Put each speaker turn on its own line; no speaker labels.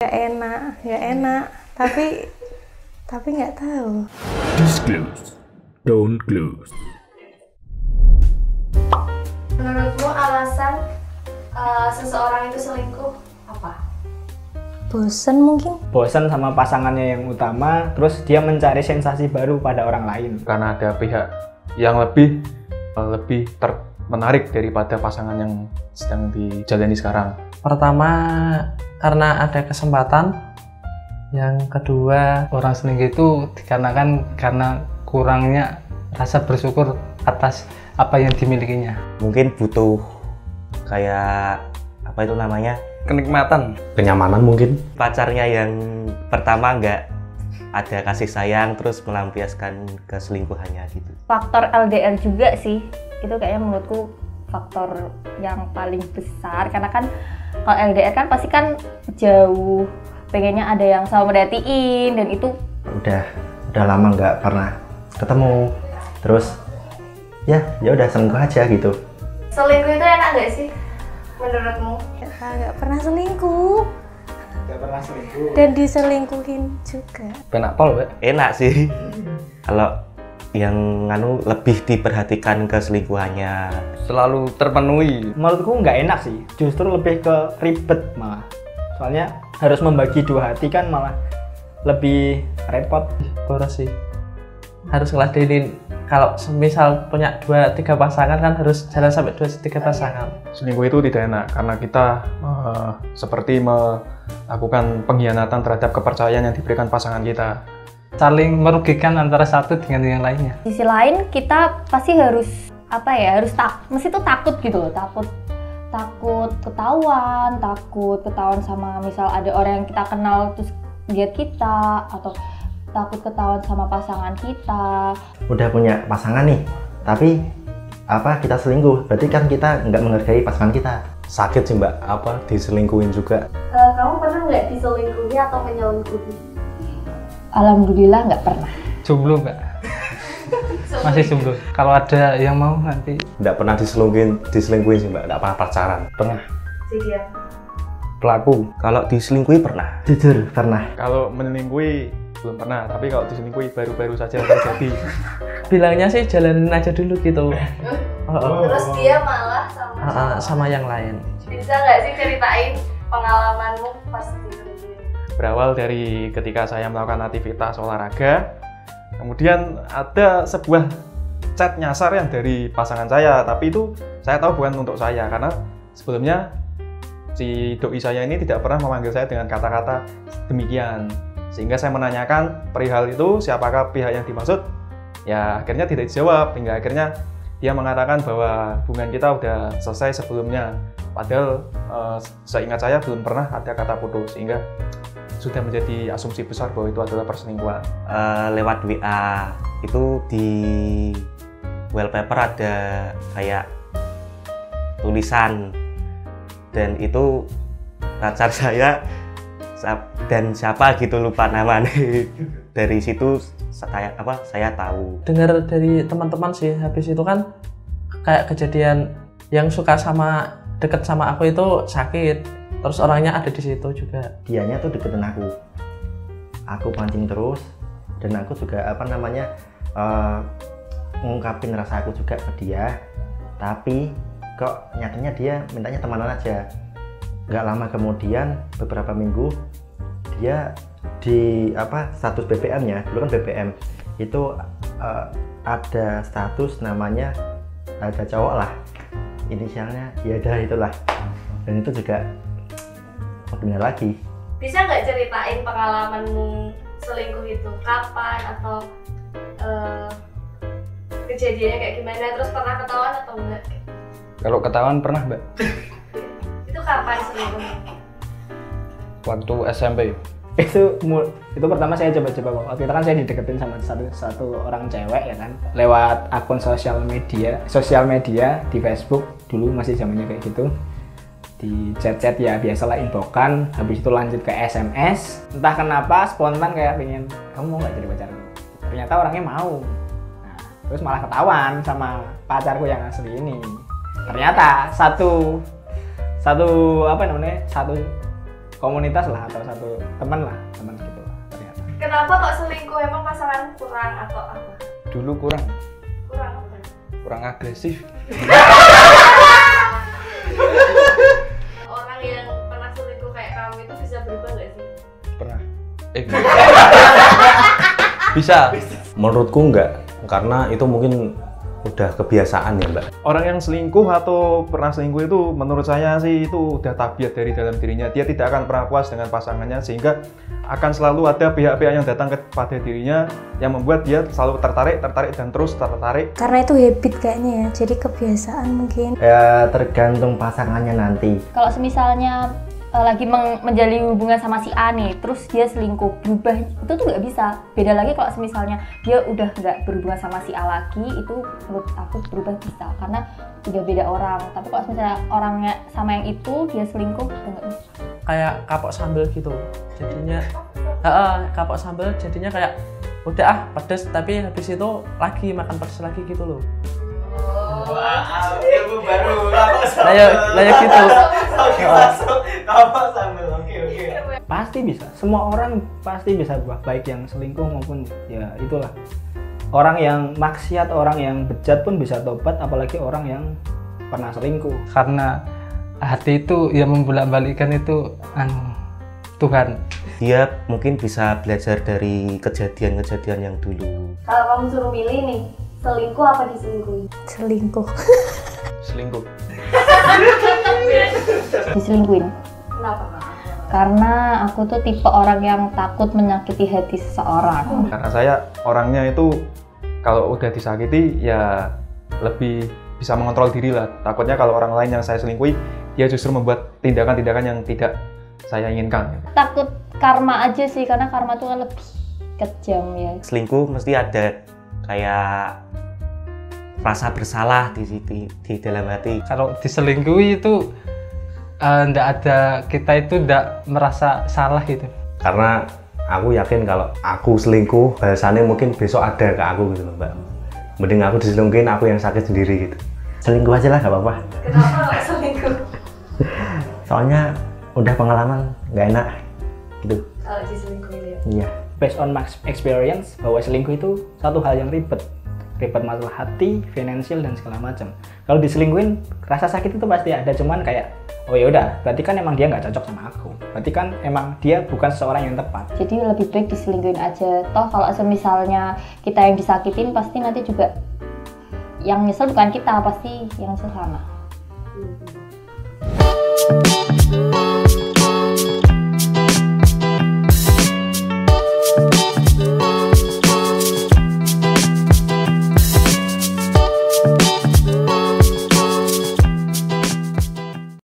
Gak enak, tapi nggak tahu.
Disclose, don't close.
Menurutmu alasan seseorang itu selingkuh apa?
Bosen mungkin.
Bosan sama pasangannya yang utama, terus dia mencari sensasi baru pada orang lain.
Karena ada pihak yang lebih menarik daripada pasangan yang sedang dijalani sekarang.
Pertama, karena ada kesempatan. Yang kedua,
orang selingkuh itu dikarenakan karena kurangnya rasa bersyukur atas apa yang dimilikinya.
Mungkin butuh kayak apa itu namanya,
kenikmatan,
Kenyamanan mungkin.
pacarnya yang pertama nggak ada kasih sayang terus melampiaskan keselingkuhannya gitu.
Faktor LDR juga sih, itu kayaknya menurutku faktor yang paling besar, karena kan kalau LDR kan pasti kan jauh, pengennya ada yang selalu merhatiin, dan itu
udah lama nggak pernah ketemu, terus ya udah selingkuh aja gitu.
Selingkuh itu enak nggak sih menurutmu?
Nggak pernah selingkuh.
Gak pernah selingkuh.
Dan diselingkuhin juga.
penak pol, Mbak.
Enak sih kalau yang lebih diperhatikan keselingkuhannya.
Selalu terpenuhi.
Menurutku nggak enak sih, justru lebih ke ribet malah. Soalnya harus membagi dua hati kan malah lebih repot.
Boros sih. Harus ngeladenin. Kalau misal punya 2-3 pasangan kan harus jalan sampai 2-3 pasangan.
Selingkuh itu tidak enak karena kita seperti melakukan pengkhianatan terhadap kepercayaan yang diberikan pasangan kita.
Saling merugikan antara satu dengan yang lainnya.
di sisi lain kita pasti harus mesti tuh takut gitu loh, takut ketahuan sama misal ada orang yang kita kenal terus lihat kita, atau takut ketahuan sama pasangan kita.
Udah punya pasangan nih, tapi kita selingkuh, berarti kan kita nggak menghargai pasangan kita.
Sakit sih mbak, diselingkuhin juga.
Kamu pernah nggak diselingkuhi atau menyelingkuhi?
Alhamdulillah nggak pernah.
Jomblo Mbak. Masih jomblo. Kalau ada yang mau nanti.
Nggak pernah diselingkuhin sih mbak, nggak pernah pacaran.
Pernah.
Jadi ya.
Pelaku.
Kalau diselingkuhi pernah.
Jujur pernah.
Kalau menyelingkuhi belum pernah, tapi kalau diselingkuhi baru-baru saja terjadi.
Bilangnya sih jalanin aja dulu gitu.
Terus dia malah
Sama yang lain.
Bisa nggak sih ceritain pengalamanmu pas diselingkuhin?
Berawal dari ketika saya melakukan aktivitas olahraga, kemudian ada sebuah chat nyasar yang dari pasangan saya, tapi itu saya tahu bukan untuk saya, karena sebelumnya si doi saya ini tidak pernah memanggil saya dengan kata-kata demikian, sehingga saya menanyakan perihal itu siapakah pihak yang dimaksud. Ya akhirnya tidak dijawab, hingga akhirnya dia mengatakan bahwa hubungan kita udah selesai sebelumnya, padahal seingat saya belum pernah ada kata putus, sehingga sudah menjadi asumsi besar bahwa itu adalah perselingkuhan.
Lewat WA itu di wallpaper ada kayak tulisan, dan itu pacar saya dan siapa gitu, lupa namanya. Dari situ saya tahu.
Dengar dari teman-teman sih, habis itu kan kayak kejadian yang suka deket sama aku itu sakit. Terus orangnya ada di situ juga.
Dianya tuh deketin aku pancing terus, dan aku juga ngungkapin rasa aku juga ke dia, tapi kok nyatanya dia mintanya temenan aja. Gak lama kemudian, beberapa minggu, dia di status BBM-nya, dulu kan BBM itu ada status namanya ada cowok lah, inisialnya ya udah itulah, dan itu juga benar lagi.
Bisa nggak ceritain pengalamanmu selingkuh itu kapan, atau kejadiannya kayak gimana, terus pernah ketahuan atau enggak?
Kalau ketahuan pernah Mbak.
Itu kapan selingkuhnya?
Waktu SMP.
Itu pertama saya coba-coba, waktu itu kan saya dideketin sama satu orang cewek ya kan, lewat akun sosial media di Facebook, dulu masih zamannya kayak gitu. Di chat-chat ya biasalah, inboxan, habis itu lanjut ke SMS. Entah kenapa spontan kayak pengen, kamu mau nggak jadi pacarku? Ternyata orangnya mau. Nah, terus malah ketahuan sama pacarku yang asli ini. Ternyata satu komunitas lah atau satu teman gitu lah ternyata.
Kenapa kok selingkuh? Emang pasangan kurang atau apa?
Dulu kurang
Kurang apa?
agresif.
Orang yang pernah selingkuh kayak kamu itu bisa berubah nggak sih?
Pernah. Bisa.
Menurutku enggak, karena itu mungkin udah kebiasaan ya mbak.
Orang yang selingkuh atau pernah selingkuh itu menurut saya sih itu udah tabiat dari dalam dirinya. Dia tidak akan pernah puas dengan pasangannya sehingga akan selalu ada pihak-pihak yang datang kepada dirinya yang membuat dia selalu tertarik dan terus tertarik.
Karena itu habit kayaknya ya, jadi kebiasaan mungkin.
Ya tergantung pasangannya nanti.
Kalau semisalnya lagi menjalin hubungan sama si A nih, terus dia selingkuh, berubah itu tuh nggak bisa. Beda lagi kalau misalnya dia udah nggak berhubungan sama si A lagi, itu menurut aku berubah bisa, karena udah beda orang. Tapi kalau misalnya orangnya sama yang itu, dia selingkuh, itu nggak bisa.
Kayak kapok sambal gitu jadinya. Kapok sambal jadinya kayak udah pedes, tapi habis itu lagi makan pedes lagi gitu loh.
Wah, ilmu baru.
Kayak gitu.
Kapok sambal. Oke. Pasti bisa. Semua orang pasti bisa berubah, baik yang selingkuh maupun ya itulah. Orang yang maksiat, orang yang bejat pun bisa tobat, apalagi orang yang pernah selingkuh.
Karena hati itu yang membolak-balikkan itu Tuhan.
Dia mungkin bisa belajar dari kejadian-kejadian yang dulu.
Kalau kamu suruh milih nih, selingkuh apa diselingkuhi?
Selingkuh.
Selingkuh.
Diselingkuhin.
Kenapa?
Karena aku tuh tipe orang yang takut menyakiti hati seseorang.
Karena saya orangnya itu kalau udah disakiti ya lebih bisa mengontrol diri lah. Takutnya kalau orang lain yang saya selingkuhi, dia justru membuat tindakan-tindakan yang tidak saya inginkan.
Takut karma aja sih, karena karma tuh kan lebih kejam ya.
Selingkuh mesti ada kayak rasa bersalah di dalam hati.
Kalau diselingkuhi itu ndak ada, kita itu ndak merasa salah gitu.
Karena aku yakin kalau aku selingkuh, balasannya mungkin besok ada ke aku gitu loh mbak. Mending aku diselingkuhin, aku yang sakit sendiri gitu.
Selingkuh aja lah, nggak apa-apa.
Kenapa kok selingkuh?
Soalnya udah pengalaman nggak enak gitu.
Kalau diselingkuhin ya?
Iya.
Based on my experience, bahwa selingkuh itu satu hal yang ribet masalah hati, finansial dan segala macam. Kalau diselingkuhin, rasa sakit itu pasti ada, cuman kayak oh ya udah, berarti kan emang dia nggak cocok sama aku. Berarti kan emang dia bukan seseorang yang tepat.
Jadi lebih baik diselingkuhin aja. Toh kalau misalnya kita yang disakitin, pasti nanti juga yang nyesel bukan kita, pasti yang nyesel sama.